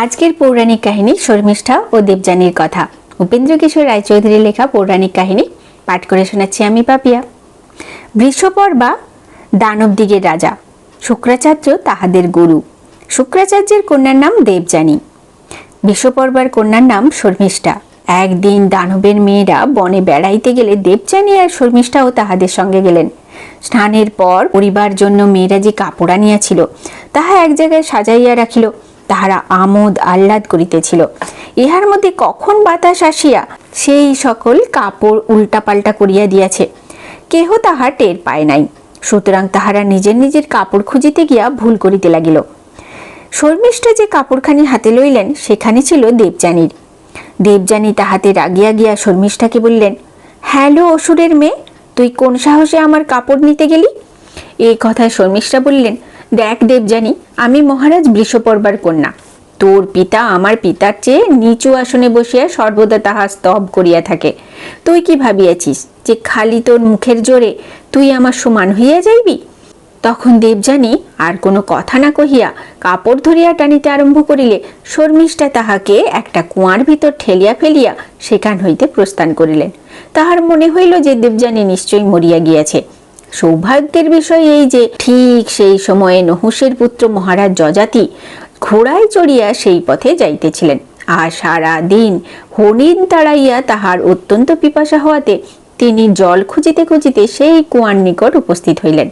আজকের পৌরাণিক কাহিনী শর্মিষ্ঠা ও দেবযানীর কথা। উপেন্দ্র কিশোর রায়চৌধুরীর লেখা পৌরাণিক কাহিনী পাঠ করে শোনাচ্ছি আমি পাপিয়া। বৃষপর্বা দানবদিগের রাজা, শুক্রাচার্য তাহাদের গুরু। শুক্রাচার্যের কন্যার নাম দেবযানী, বৃষপর্বার কন্যার নাম শর্মিষ্ঠা। একদিন দানবের মেয়েরা বনে বেড়াইতে গেলে দেবযানী আর শর্মিষ্ঠাও তাহাদের সঙ্গে গেলেন। স্নানের পর পরিবার জন্য মেয়েরা যে কাপড় আনিয়াছিল তাহা এক জায়গায় সাজাইয়া রাখিল। তাহারা আমোদ আহ্লাদ করিতেছিল। ইহার মধ্যে কখন বাতাস আসিয়া সেই সকল কাপড় উল্টাপাল্টা করিয়া দিয়াছে, কেহ তাহা টের পায় নাই। সুতরাং তাহারা নিজের নিজের কাপড় খুঁজিতে গিয়া ভুল করিতে লাগিল। শর্মিষ্ঠা যে কাপড়খানি হাতে লইলেন সেখানে ছিল দেবযানীর। দেবযানী তাহাতে রাগিয়া গিয়া শর্মিষ্ঠাকে বললেন, হ্যালো অসুরের মেয়ে, তুই কোন সাহসে আমার কাপড় নিতে গেলি? এই কথায় শর্মিষ্ঠা বললেন, দেখ দেবযানী, আমি মহারাজ বৃষপর্বার কন্যা। তোর পিতা আমার পিতার চেয়ে নিচু আসনে বসিয়া সর্বদা তাহা স্তব করিয়া থাকে। তুই কি ভাবিয়াছিস যে খালি তোর মুখের জোরে তুই আমার সমান হইয়া যাইবি? তখন দেবযানী আর কোনো কথা না কহিয়া কাপড় ধরিয়া টানিতে আরম্ভ করিলে শর্মিষ্ঠা তাহাকে একটা কুয়ার ভিতর ঠেলিয়া ফেলিয়া সেখান হইতে প্রস্থান করিলেন। তাহার মনে হইল যে দেবযানী নিশ্চয়ই মরিয়া গিয়াছে। সৌভাগ্যের বিষয় এই যে ঠিক সেই সময়ে নহুষের পুত্র মহারাজ যযাতি ঘোড়ায় চড়িয়া সেই পথে যাইতেছিলেন। আর সারা দিন হরিণ তাড়াইয়া তাহার অত্যন্ত পিপাসা হওয়াতে তিনি জল খুঁজিতে খুঁজিতে সেই কুয়ার নিকট উপস্থিত হইলেন।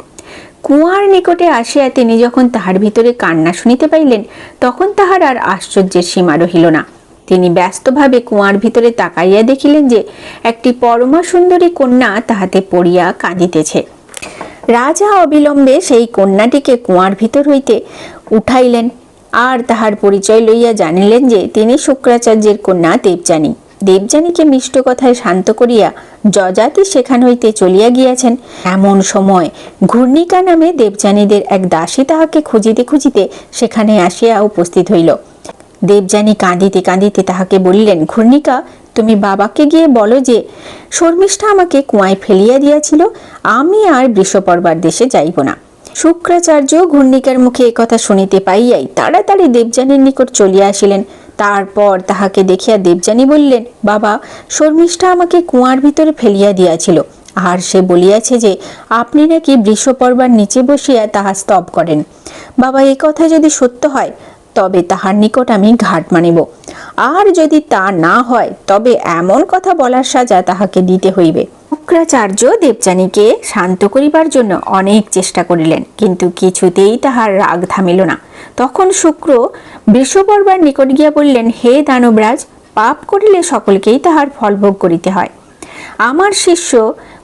কুয়ার নিকটে আসিয়া তিনি যখন তাহার ভিতরে কান্না শুনিতে পাইলেন তখন তাহার আর আশ্চর্যের সীমা রহিল না। তিনি ব্যস্তভাবে কুয়ার ভিতরে তাকাইয়া দেখিলেন যে একটি পরমা সুন্দরী কন্যা তাহাতে পড়িয়া কাঁদিতেছে। রাজা অবিলম্বে সেই কন্যাটিকে কুয়ার ভিতর হইতে উঠাইলেন আর তাহার পরিচয় লইয়া জানিলেন যে তিনি শুক্রাচার্যের কন্যা দেবযানী। দেবযানীকে মিষ্ট কথায় শান্ত করিয়া যযাতি সেখান হইতে চলিয়া গিয়াছেন। এমন সময় ঘূর্ণিকা নামে দেবযানীদের এক দাসী তাহাকে খুঁজিতে খুঁজিতে সেখানে আসিয়া উপস্থিত হইল। দেবযানী কাঁদিতে কাঁদিতে তাহাকে বললেন, ঘূর্ণিকা, তুমি বাবাকে গিয়ে বলো যে শর্মিষ্ঠা আমাকে কুয়ায় ফেলিয়া দিয়াছিল, আমি আর বৃষপর্বার দেশে যাইব না। শুক্রাচার্য ঘূর্ণিকার মুখে একথা শুনিতে পাইয়াই তাড়াতাড়ি দেবযানীর নিকট চলিয়া আসিলেন। তারপর তাহাকে দেখিয়া দেবযানী বললেন, বাবা, শর্মিষ্ঠা আমাকে কুয়ার ভিতরে ফেলিয়া দিয়াছিল, আর সে বলিয়াছে যে আপনি নাকি বৃষপর্বার নিচে বসিয়া তাহা স্তব করেন। বাবা, এ কথা যদি সত্য হয় তবে তাহার নিকট আমি ঘাট মানিব, আর যদি তা না হয় তবে এমন কথা বলার সাজা তাহাকে দিতে হইবে। শুক্রাচার্য দেবযানীকে শান্ত করিবার জন্য অনেক চেষ্টা করিলেন, কিন্তু কিছুতেই তাহার রাগ থামিল না। তখন শুক্র বৃষপর্বার নিকট গিয়া বললেন, হে দানবরাজ, পাপ করিলে সকলকেই তাহার ফল ভোগ করিতে হয়। আমার শিষ্য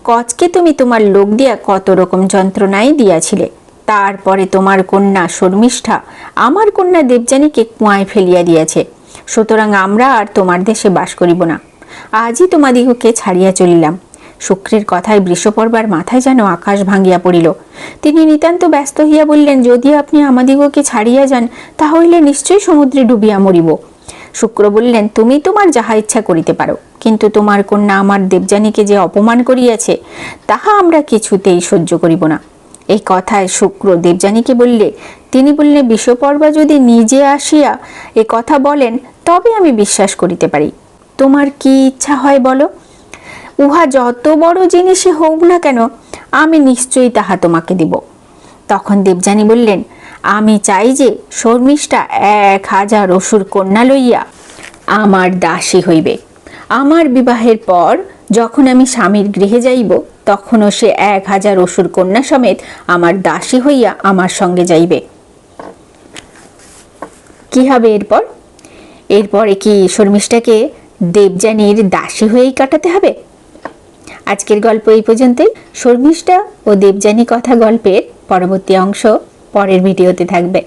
কচকে তুমি তোমার লোক দিয়া কত রকম যন্ত্রণাই দিয়াছিলে। তারপরে তোমার কন্যা শর্মিষ্ঠা আমার কন্যা দেবযানীকে কুয়ায় ফেলিয়া দিয়াছে। সুতরাং আমরা আর তোমার দেশে বাস করিব না। আজই তোমাদিগকে ছাড়িয়া চলিলাম। শুক্রের কথায় বৃষপর্বার মাথায় যেন আকাশ ভাঙ্গিয়া পড়িল। তিনি নিতান্ত ব্যস্ত হইয়া বললেন, যদি আপনি আমাদিগকে ছাড়িয়া যান তাহলে নিশ্চয়ই সমুদ্রে ডুবিয়া মরিব। শুক্র বললেন, তুমি তোমার যাহা ইচ্ছা করিতে পারো, কিন্তু তোমার কন্যা আমার দেবযানীকে যে অপমান করিয়াছে তাহা আমরা কিছুতেই সহ্য করিব না। এই কথায় শুক্র দেবযানীকে বললে তিনি বললেন, বৃষপর্বা যদি নিজে আসিয়া এ কথা বলেন তবে আমি বিশ্বাস করিতে পারি। তোমার কি ইচ্ছা হয় বলো, উহা যত বড় জিনিসই হোক না কেন আমি নিশ্চয়ই তাহা তোমাকে দিব। তখন দেবযানী বললেন, আমি চাই যে শর্মিষ্ঠা 1000 অসুর কন্যা লইয়া আমার দাসী হইবে। আমার বিবাহের পর যখন আমি স্বামীর গৃহে যাইব তখনও সে 1000 অসুর কন্যা সমেত আমার দাসী হইয়া আমার সঙ্গে যাইবে। কি হবে এরপর? এরপরে কি শর্মিষ্ঠাকে দেবযানীর দাসী হয়েই কাটাতে হবে? আজকের গল্প এই পর্যন্তই। শর্মিষ্ঠা ও দেবযানী কথা গল্পের পরবর্তী অংশ পরের ভিডিওতে থাকবে।